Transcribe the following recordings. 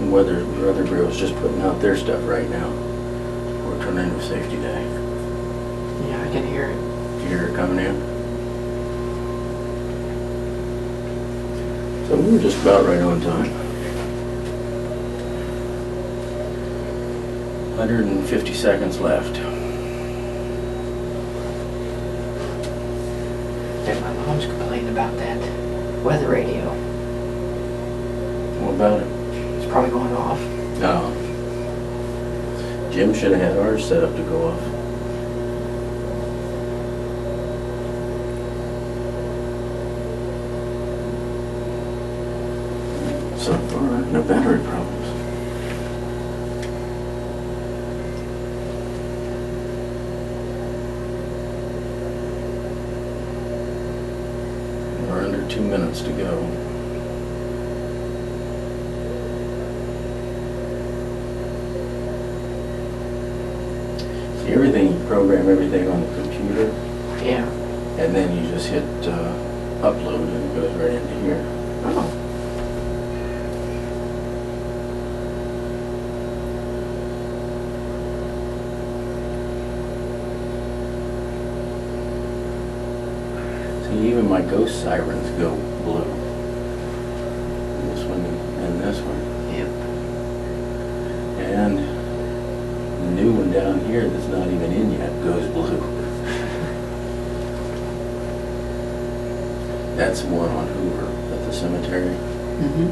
Weather Bureau's just putting out their stuff right now. We're turning into a safety day. Yeah, I can hear it. You hear it coming in? So we were just about right on time. 150 seconds left. Yeah, my mom's complaining about that weather radio. What about it? It's probably going off. No. Jim should have had ours set up to go off. So far, no battery problems. We're under 2 minutes to go. See, everything, you program everything on the computer, Yeah. and then you just hit upload and it goes right into here. Oh. See, even my ghost sirens go blue. This one and this one. Yep. And the new one down here that's not even in yet goes blue. That's one on Hoover at the cemetery. Mm-hmm.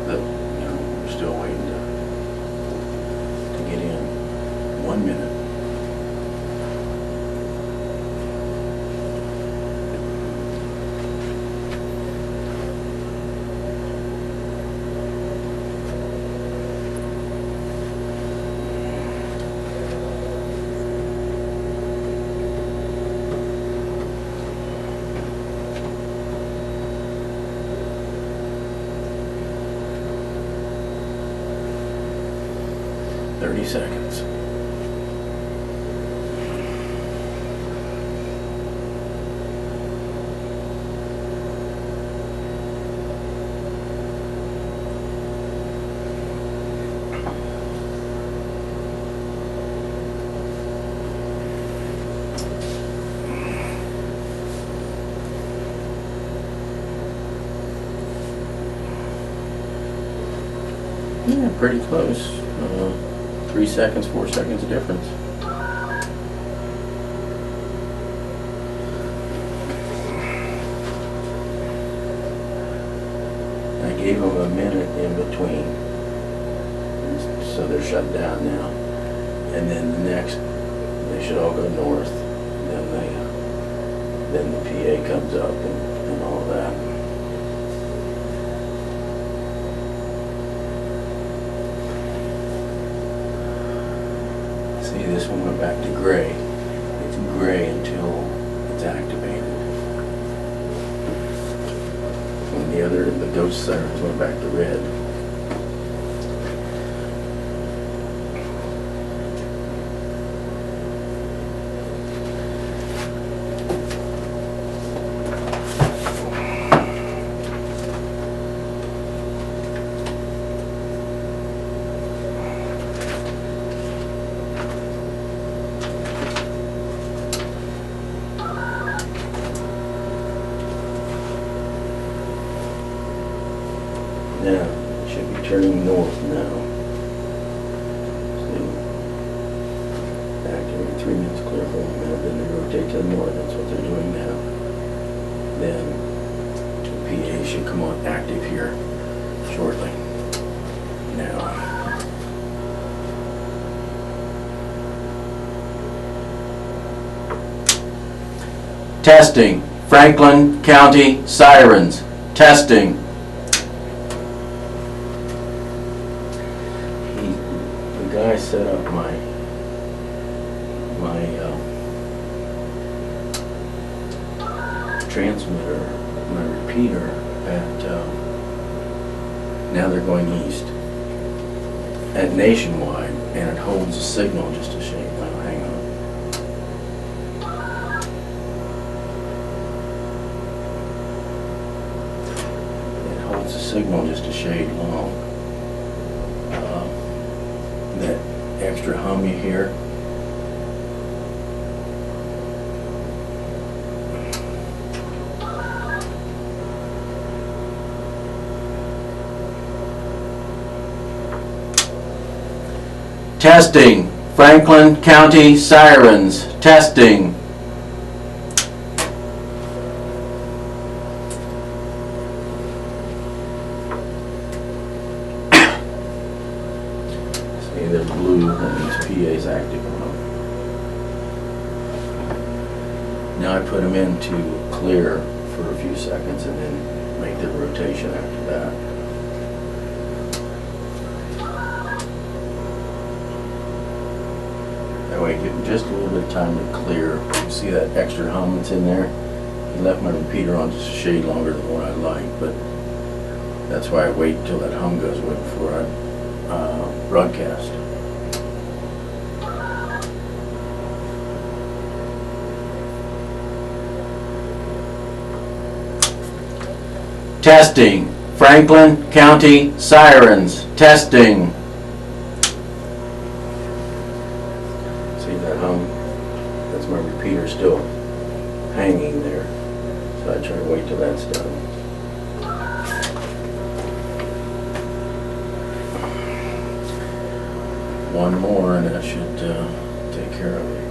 That, we're still waiting to get in. 1 minute. Seconds. Yeah, pretty close. 3 seconds, 4 seconds difference. I gave them a minute in between, so they're shut down now. And then the next, they should all go north. Then the PA comes up and all that. See, this one went back to gray. It's gray until it's activated. When the ghost sirens went back to red. Now, it should be turning north now. See? Activate 3 minutes clear for 1 minute, then they rotate to the north. That's what they're doing now. Then the PA should come on active here shortly. Now. Testing. Franklin County Sirens. Testing. The guy set up my transmitter, my repeater at, now they're going east, at Nationwide, and it holds a signal just a shade. Well, hang on. It holds the signal just a shade long. extra hum you hear. Testing. Franklin County Sirens. Testing. See, they're blue and these PA's active on them. Now I put them into clear for a few seconds and then make the rotation after that. That way, give them just a little bit of time to clear. You see that extra hum that's in there? I left my repeater on just a shade longer than what I like, but that's why I wait till that hum goes away before I broadcast. Testing. Franklin County Sirens. Testing. See that hum? That's my repeater still hanging there. So I try to wait till that's done. One more and that should take care of it.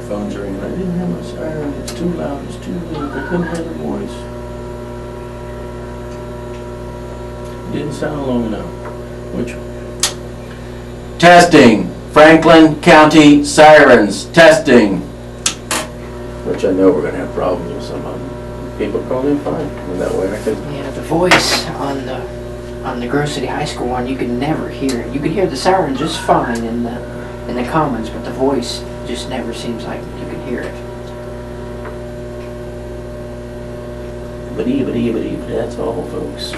Phones ringing. I didn't have my siren. It's too loud. It's too weak. I couldn't hear the voice. Didn't sound long enough. Which? Testing. Franklin County Sirens. Testing. Which I know we're going to have problems with some of them. People call in fine. And that way I could. Yeah, the voice on the Grove City High School one, you can never hear. You can hear the siren just fine in the comments, but the voice just never seems like you can hear it. But that's all, folks.